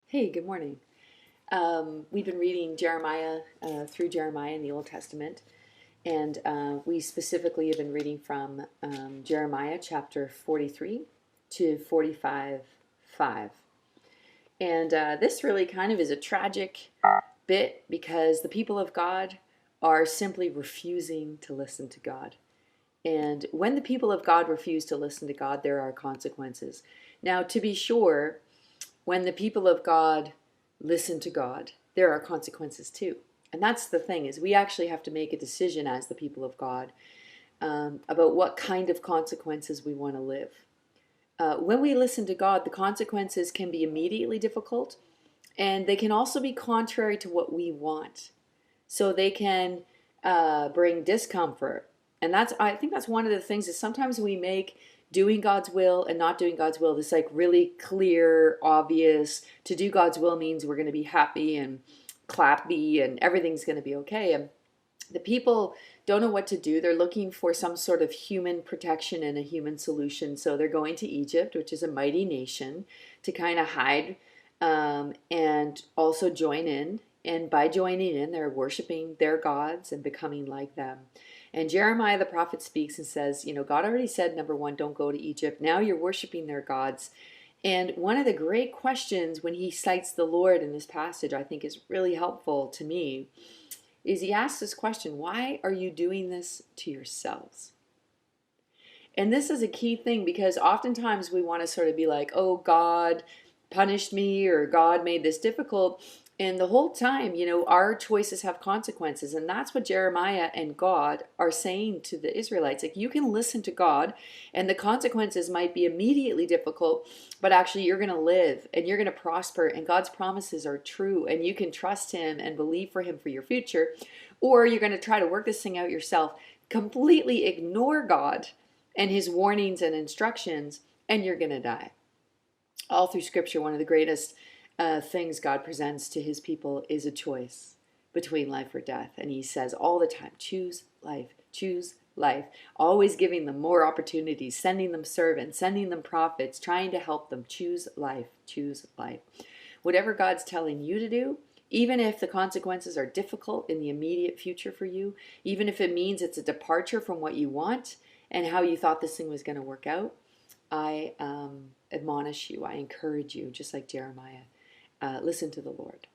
Hey, good morning. We've been reading Jeremiah through Jeremiah in the Old Testament, and we specifically have been reading from Jeremiah chapter 43 to 45, 5. And this really kind of is a tragic bit because the people of God are simply refusing to listen to God. And when the people of God refuse to listen to God, there are consequences. Now, to be sure, when the people of God listen to God, there are consequences too. And that's the thing, is we actually have to make a decision as the people of God about what kind of consequences we want to live. When we listen to God, the consequences can be immediately difficult, and they can also be contrary to what we want. So they can bring discomfort. And I think that's one of the things, is sometimes we make doing God's will and not doing God's will this like really clear, obvious. To do God's will means we're going to be happy and clappy and everything's going to be okay. And the people don't know what to do. They're looking for some sort of human protection and a human solution. So they're going to Egypt, which is a mighty nation, to kind of hide and also join in. And by joining in, they're worshiping their gods and becoming like them. And Jeremiah the prophet speaks and says, God already said, number one, don't go to Egypt. Now you're worshiping their gods. And one of the great questions when he cites the Lord in this passage, I think is really helpful to me, is he asks this question: why are you doing this to yourselves? And this is a key thing, because oftentimes we want to sort of be like, oh, God punished me, or God made this difficult. And the whole time, our choices have consequences. And that's what Jeremiah and God are saying to the Israelites. Like, you can listen to God, and the consequences might be immediately difficult, but actually you're going to live and you're going to prosper, and God's promises are true, and you can trust Him and believe for Him for your future. Or you're going to try to work this thing out yourself, completely ignore God and His warnings and instructions, and you're going to die. All through Scripture, one of the greatest things God presents to His people is a choice between life or death. And He says all the time, choose life, choose life, always giving them more opportunities, sending them servants, sending them prophets, trying to help them. Choose life, choose life. Whatever God's telling you to do, even if the consequences are difficult in the immediate future for you, even if it means it's a departure from what you want and how you thought this thing was going to work out, I admonish you, I encourage you, just like Jeremiah, listen to the Lord.